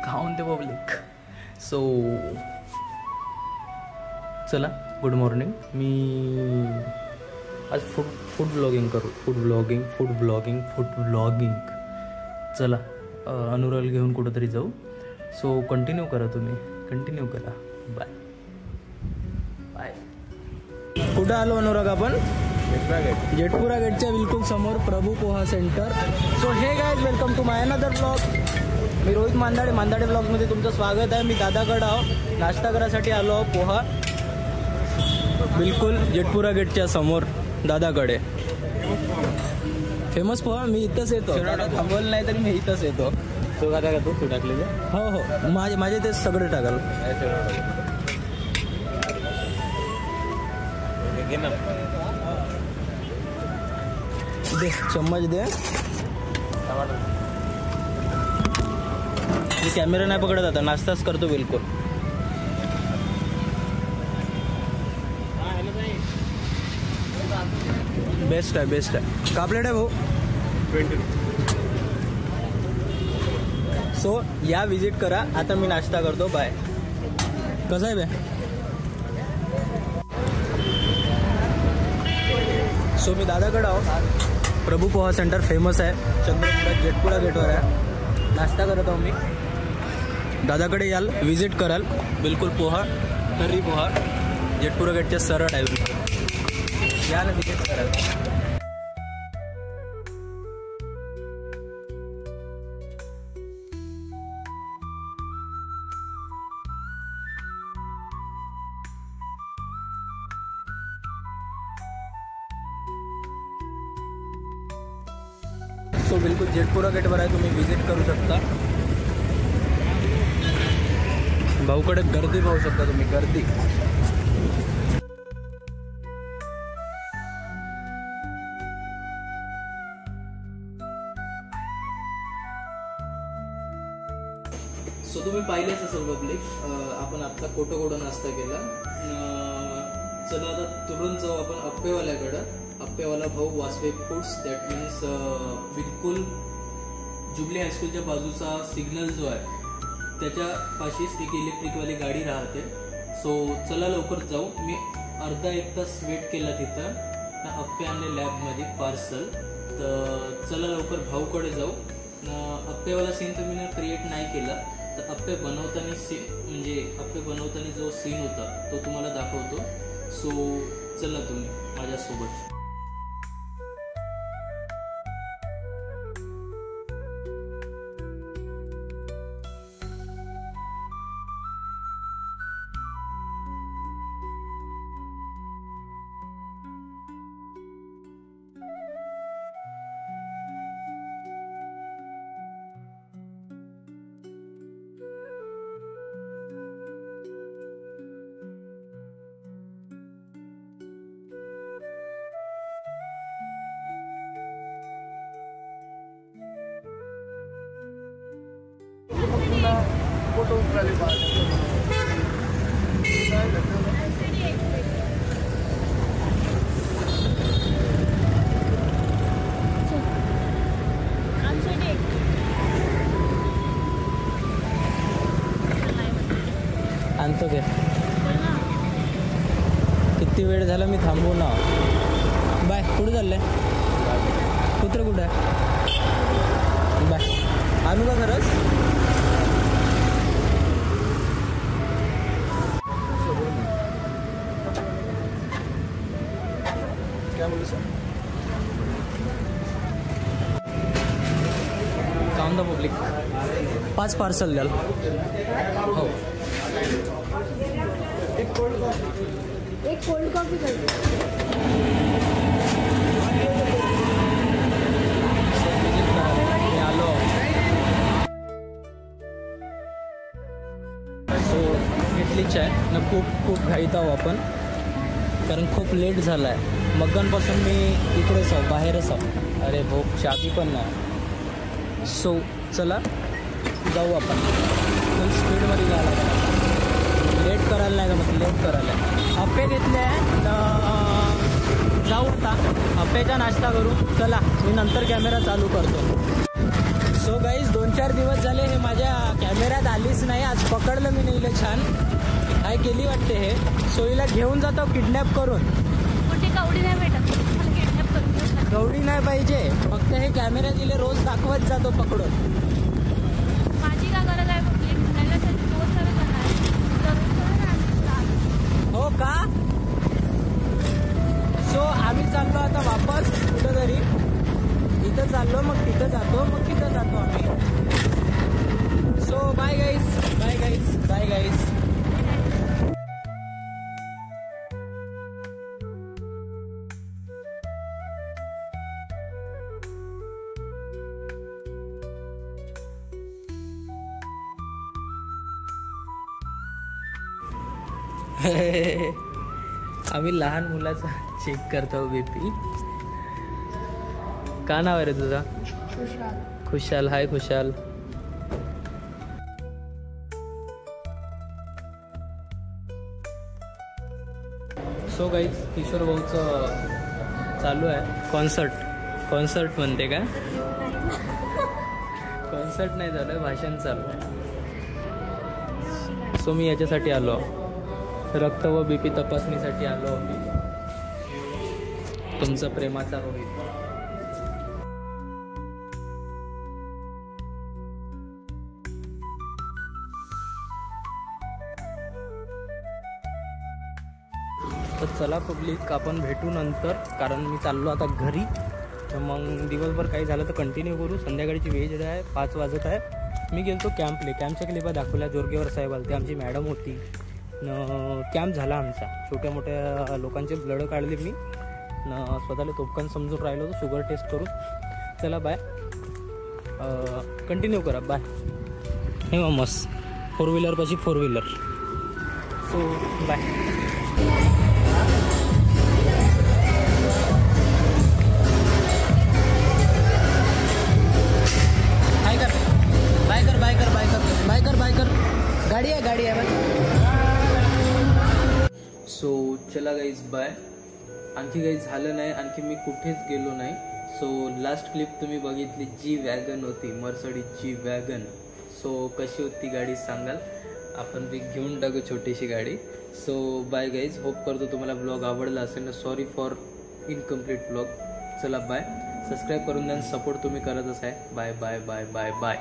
खाऊन ते पब्लिक. सो चला, गुड मॉर्निंग. मी आज फूड ब्लॉगिंग करू. Food blogging. चला, अनुराल घेऊन कुठंतरी जाऊ. सो कंटिन्यू करा, तुम्ही कंटिन्यू करा. बाय. कुठं आलो अनुराग आपण? जेटपुरा गेटच्या बिलकुल समोर Prabhu poha centre. So hey guys, welcome to my another blog. मी रोहित मांदाडे ब्लॉगमध्ये तुमचं स्वागत आहे. मी दादाकडं आहो, नाश्ता करायसाठी आलो आहो. पोहा बिलकुल जेटपुरा गेटच्या समोर दादाकडे. फेमस पोहा. मी इथंच येतो, थांबवलं नाही तरी मी इथंच येतो. तो का तू टाकले? हो, माझे ते सगळे टाकाल. दे चम्मच दे. मी कॅमेरा नाही पकडत आता, नाश्ताच करतो बिलकुल. बेस्ट आहे. का प्लेट आहे भाऊ? 20. सो या विजिट करा. आता मी नाश्ता करतो. बाय. कसं आहे बे? सो मी दादाकडे आहो. प्रभू पोहा सेंटर फेमस आहे, चंद्रपुरात जेटपुरा गेटवर आहे. नाश्ता करत आहो मी. दादाकडे याल, विजिट कराल. बिलकुल पोहा, तर्री पोहा जेटपुरा गेटच्या सरळ आहे. याल, विजिट कराल. सो बिलकुल जेटपुरा गेटवर आहे, तुम्ही विजिट करू शकता. भाऊकडे गर्दी पाहू शकता तुम्ही, गर्दी. सो तुम्ही पाहिलेच असेल पब्लिक, आपण आता कोटो नाश्ता केला. चला आता तुरंत जाऊ आपण अप्पेवाल्याकडं. अप्पेवाला भाऊ वासवे फूड्स, दॅट मीन्स बिलकुल जुबली हायस्कूलच्या बाजूचा सिग्नल जो आहे त्याच्या पाशीच एक इलेक्ट्रिकवाली गाडी राहते. सो चला लवकर जाऊ. मी अर्धा एक तास वेट केला तिथं. अप्पे आणले लॅबमध्ये पार्सल. तर चला लवकर भाऊकडे जाऊ. अप्पेवाला सीन तर मी क्रिएट नाही केला, तर अप्पे बनवताना जो सीन होता तो तुम्हाला दाखवतो. सो चला तुम्ही माझ्यासोबत. फोटो उतराले आणतो घे. किती वेळ झाला मी थांबू ना. बाय. कुठे चाललंय? कुत्र कुठं आहे? बाय. आणू का खरंच? क्या बोलू सर? काम द पब्लिक. 5 पार्सल द्याल. हो. एक कोल्ड कॉफी कर. आलो. सो घेतली चाय ना. खूप घाईत आहो आपण, कारण खूप लेट झाला आहे. मग्गांपासून मी इकडेच आहो, बाहेरच आहो. अरे भाऊ, चाबी पण नाही. सो चला जाऊ आपण. फुल स्पीडमध्ये जायला लेट करायला नाही का? मग लेट करायला. अप्पे घेतले आहे, जाऊ आता अप्पेचा नाश्ता करू. चला, मी नंतर कॅमेरा चालू करतो. सो गाईज, 2 3-4 दिवस झाले हे माझ्या कॅमेऱ्यात आलीच नाही. आज पकडलं मी नेलं छान. काय केली वाटते हे. सोयीला घेऊन जातो किडनॅप करून. कुठे कवडी नाही भेटत, मला किडनॅप करून. कवडी नाही पाहिजे, फक्त हे कॅमेरा दिले रोज दाखवत जातो पकडून. माझी का गरज आहे पब्लिक म्हणायसाठी रोज सर्व करणार. हो का. सो आम्ही चाललो आता वापस कुठं तरी. इथं चाललो, मग तिथं जातो, मग तिथं जातो आम्ही. So bye guys, bye guys, bye guys. आम्ही लहान मुलाचा चेक करतो बीपी. का नाव आहे रे तुझा. खुशाल. हाय खुशाल. सो गाईज किशोर भाऊचं चालू आहे कॉन्सर्ट म्हणते का. कॉन्सर्ट नाही झालं, भाषण चालू आहे. सो मी याच्यासाठी आलो, रक्त व बीपी तपासणीसाठी आलो आम्ही. तुमचा प्रेमाचा रोहित. तर चला पब्लिक, आपण भेटू नंतर, कारण मी चाललो आता घरी. तर मग दिवसभर काही झालं तर कंटिन्यू करू. संध्याकाळची वेळ आहे, 5 वाजत आहे. मी गेलो कॅम्पच्या क्लिपा दाखवल्या. जोरगेवर साहेब आले, ते आमची मॅडम होती. कॅम्प झाला आमचा. छोट्या मोठ्या लोकांचे ब्लड काढले मी. स्वतःला तोपकान समजून राहिलो होतो शुगर टेस्ट करून. चला बाय, कंटिन्यू करा. बाय. हे मग मस्त 4 व्हीलरपाशी 4 व्हीलर. सो बाय. बाय कर. गाडी आहे. सो चला गाईज बाय. आणखी काही झालं नाही, आणखी मी कुठेच गेलो नाही. सो लास्ट क्लिप तुम्ही बघितली, जी वॅगन होती, मर्सडीजची वॅगन. सो कशी होती गाडी सांगाल. आपण ती घेऊन टाकू छोटीशी गाडी. सो बाय गाईज. होप करतो तुम्हाला ब्लॉग आवडला असेल ना. Sorry for incomplete blog. चला बाय. सबस्क्राईब करून द्या, सपोर्ट तुम्ही करतच आहे. Bye bye bye bye bye.